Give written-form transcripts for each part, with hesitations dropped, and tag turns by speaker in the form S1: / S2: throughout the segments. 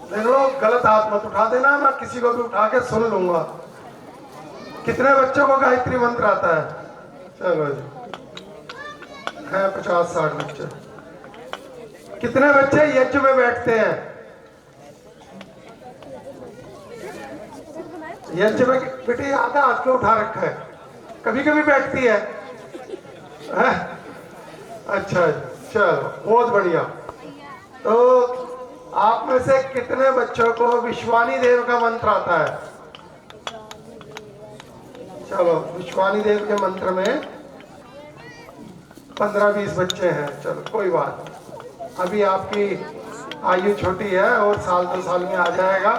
S1: देख लो, गलत हाथ मत उठा देना, मैं किसी को भी उठा के सुन लूंगा। कितने बच्चों को गायत्री मंत्र आता है? चलो जी, है 50-60 बच्चे। कितने बच्चे यज्ञ में बैठते हैं? यज्ञ में बेटे आधा हाथ को उठा रखा है, कभी कभी बैठती है, है? अच्छा, चलो बहुत बढ़िया। तो आप में से कितने बच्चों को विश्वानी देव का मंत्र आता है? चलो, विश्वानी देव के मंत्र में 15-20 बच्चे हैं। चलो कोई बात, अभी आपकी आयु छोटी है और 1-2 साल में आ जाएगा।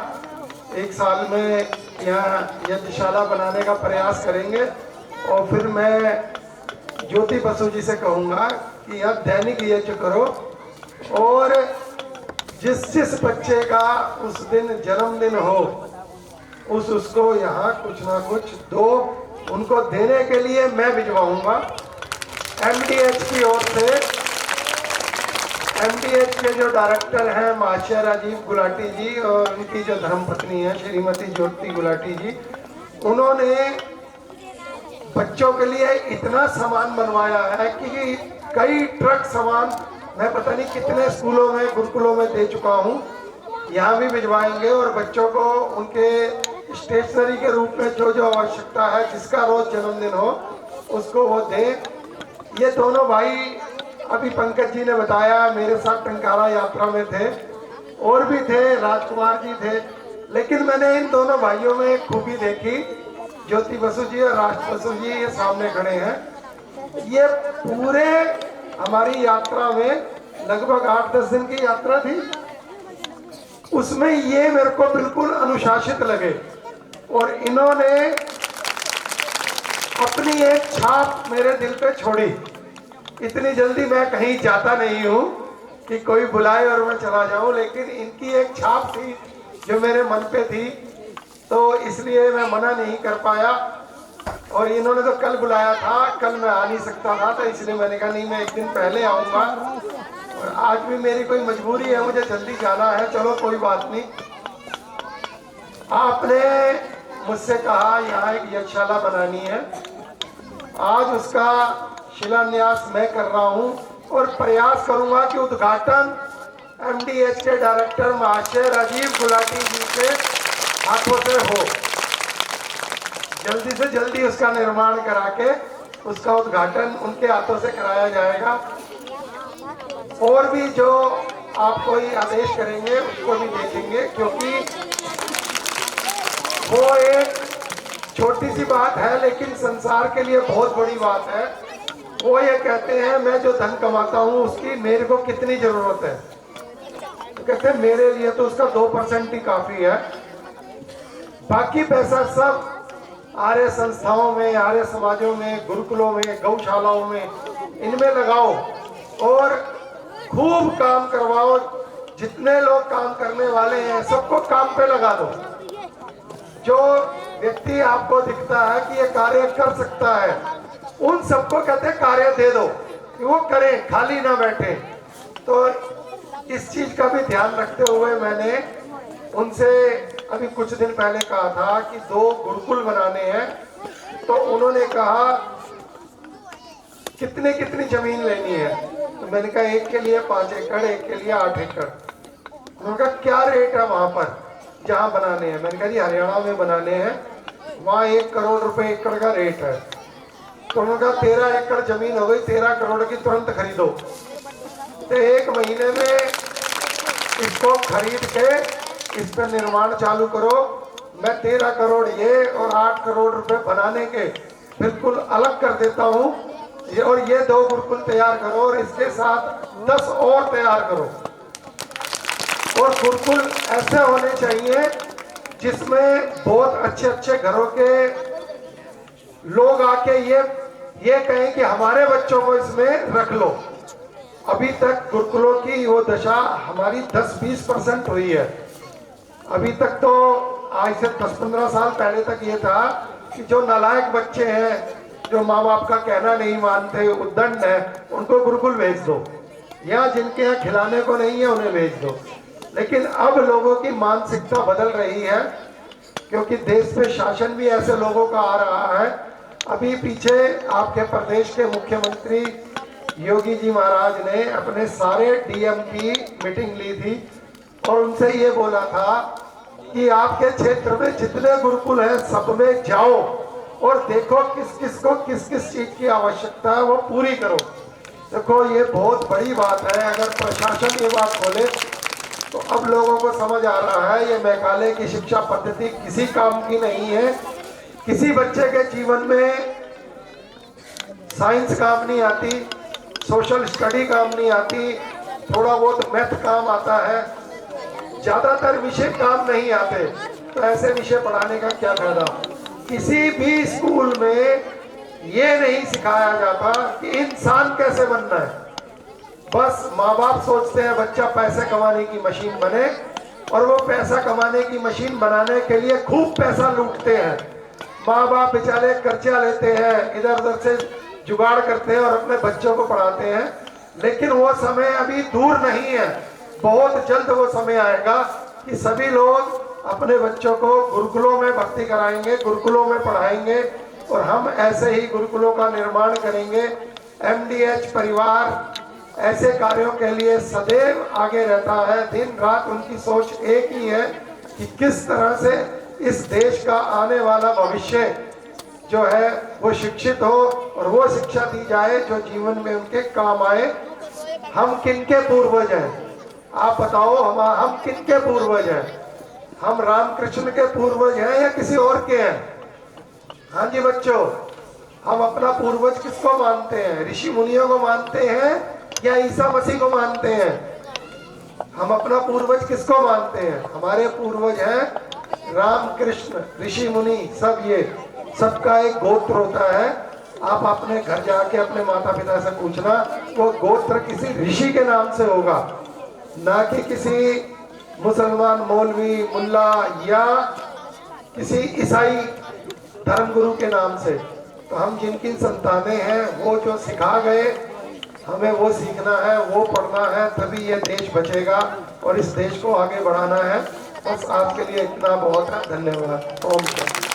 S1: 1 साल में यहाँ यज्ञशाला बनाने का प्रयास करेंगे और फिर मैं ज्योति बसु जी से कहूँगा कि यह दैनिक यज्ञ करो और जिस बच्चे का उस दिन जन्मदिन हो उसको यहाँ कुछ ना कुछ दो। उनको देने के लिए मैं भिजवाऊंगा MDH की ओर से। MDH के जो डायरेक्टर हैं महाशय राजीव गुलाटी जी और उनकी जो धर्मपत्नी है श्रीमती ज्योति गुलाटी जी, उन्होंने बच्चों के लिए इतना सामान बनवाया है कि कई ट्रक सामान मैं पता नहीं कितने स्कूलों में गुरुकुलों में दे चुका हूँ। यहाँ भी भिजवाएंगे और बच्चों को उनके स्टेशनरी के रूप में जो जो आवश्यकता है, जिसका रोज जन्मदिन हो उसको वो दे। ये दोनों भाई अभी पंकज जी ने बताया मेरे साथ टंकारा यात्रा में थे, और भी थे, राजकुमार जी थे, लेकिन मैंने इन दोनों भाइयों में एक खूबी देखी। ज्योति बसु जी और राष्ट्र बसु जी ये सामने खड़े हैं। ये पूरे हमारी यात्रा में लगभग 8-10 दिन की यात्रा थी, उसमें ये मेरे को बिल्कुल अनुशासित लगे और इन्होंने अपनी एक छाप मेरे दिल पे छोड़ी। इतनी जल्दी मैं कहीं जाता नहीं हूँ कि कोई बुलाए और मैं चला जाऊं, लेकिन इनकी एक छाप थी जो मेरे मन पे थी, तो इसलिए मैं मना नहीं कर पाया। और इन्होंने तो कल बुलाया था, कल मैं आ नहीं सकता था, तो इसलिए मैंने कहा नहीं मैं एक दिन पहले आऊँगा। और आज भी मेरी कोई मजबूरी है, मुझे जल्दी जाना है। चलो कोई बात नहीं। आपने मुझसे कहा यहाँ एक यज्ञशाला बनानी है, आज उसका शिलान्यास मैं कर रहा हूँ और प्रयास करूँगा कि उद्घाटन MDH के डायरेक्टर महाशय राजीव गुलाटी जी के हाथों से हो। जल्दी से जल्दी उसका निर्माण करा के उसका उद्घाटन उनके हाथों से कराया जाएगा। और भी जो आप कोई आदेश करेंगे उसको भी देखेंगे, क्योंकि वो एक छोटी सी बात है लेकिन संसार के लिए बहुत बड़ी बात है। वो ये कहते हैं मैं जो धन कमाता हूँ उसकी मेरे को कितनी जरूरत है, तो कहते हैं मेरे लिए तो उसका 2% ही काफी है, बाकी पैसा सब आर्य संस्थाओं में, आर्य समाजों में, गुरुकुलों में, गौशालाओं में, इनमें लगाओ और खूब काम करवाओ। जितने लोग काम करने वाले हैं सबको काम पे लगा दो। जो व्यक्ति आपको दिखता है कि ये कार्य कर सकता है, उन सबको कहते हैं कार्य दे दो कि वो करें, खाली ना बैठे। तो इस चीज का भी ध्यान रखते हुए मैंने उनसे अभी कुछ दिन पहले कहा था कि 2 गुरुकुल बनाने हैं, तो उन्होंने कहा कितनी जमीन लेनी है, तो मैंने कहा एक के लिए 5 एकड़, एक के लिए 8 एकड़। उन्होंने कहा क्या रेट है वहां पर जहां बनाने हैं? मैंने कहा जी हरियाणा में बनाने हैं, वहाँ 1 करोड़ रुपए एकड़ का रेट है। तो उन्होंने कहा 13 एकड़ जमीन हो गई, 13 करोड़ की तुरंत खरीदो। तो 1 महीने में इसको खरीद के इस पर निर्माण चालू करो। मैं 13 करोड़ ये और 8 करोड़ रुपए बनाने के बिल्कुल अलग कर देता हूँ, और ये 2 गुरुकुल तैयार करो और इसके साथ 10 और तैयार करो। और गुरुकुल ऐसे होने चाहिए जिसमें बहुत अच्छे घरों के लोग आके ये कहें कि हमारे बच्चों को इसमें रख लो। अभी तक गुरुकुलों की वो दशा हमारी 10-20% हुई है। अभी तक तो आज से 10-15 साल पहले तक ये था कि जो नालायक बच्चे हैं, जो माँ बाप का कहना नहीं मानते, उद्दंड है, उनको गुरुकुल भेज दो, या जिनके यहाँ खिलाने को नहीं है उन्हें भेज दो। लेकिन अब लोगों की मानसिकता बदल रही है, क्योंकि देश में शासन भी ऐसे लोगों का आ रहा है। अभी पीछे आपके प्रदेश के मुख्यमंत्री योगी जी महाराज ने अपने सारे डीएम की मीटिंग ली थी और उनसे ये बोला था कि आपके क्षेत्र में जितने गुरुकुल हैं सब में जाओ और देखो किस किस को किस किस चीज की आवश्यकता है वो पूरी करो। देखो ये बहुत बड़ी बात है, अगर प्रशासन ये बात बोले तो अब लोगों को समझ आ रहा है ये मेघालय की शिक्षा पद्धति किसी काम की नहीं है। किसी बच्चे के जीवन में साइंस काम नहीं आती, सोशल स्टडी काम नहीं आती, थोड़ा बहुत मैथ काम आता है, ज्यादातर विषय काम नहीं आते। तो ऐसे विषय पढ़ाने का क्या फायदा। किसी भी स्कूल में ये नहीं सिखाया जाता कि इंसान कैसे बनना है। बस माँ बाप सोचते हैं बच्चा पैसे कमाने की मशीन बने और वो पैसा कमाने की मशीन बनाने के लिए खूब पैसा लूटते हैं। माँ बाप बेचारे कर्जा लेते हैं, इधर उधर से जुगाड़ करते हैं और अपने बच्चों को पढ़ाते हैं। लेकिन वो समय अभी दूर नहीं है, बहुत जल्द वो समय आएगा कि सभी लोग अपने बच्चों को गुरुकुलों में भर्ती कराएंगे, गुरुकुलों में पढ़ाएंगे और हम ऐसे ही गुरुकुलों का निर्माण करेंगे। एमडीएच परिवार ऐसे कार्यों के लिए सदैव आगे रहता है। दिन रात उनकी सोच एक ही है कि किस तरह से इस देश का आने वाला भविष्य जो है वो शिक्षित हो और वो शिक्षा दी जाए जो जीवन में उनके काम आए। हम किनके पूर्वज हैं आप बताओ, हम किनके पूर्वज हैं? हम रामकृष्ण के पूर्वज हैं या किसी और के हैं? हाँ जी बच्चों, हम अपना पूर्वज किसको मानते हैं? ऋषि मुनियों को मानते हैं या ईसा मसीह को मानते हैं? हम अपना पूर्वज किसको मानते हैं? हमारे पूर्वज हैं रामकृष्ण, ऋषि मुनि, सब ये सबका एक गोत्र होता है। आप अपने घर जाके अपने माता पिता से पूछना, वो गोत्र किसी ऋषि के नाम से होगा, ना कि किसी मुसलमान मौलवी मुल्ला या किसी ईसाई धर्मगुरु के नाम से। तो हम जिनकी संतानें हैं वो जो सिखा गए हमें वो सीखना है, वो पढ़ना है, तभी ये देश बचेगा और इस देश को आगे बढ़ाना है। बस आपके लिए इतना बहुत है। धन्यवाद। ओम शांति।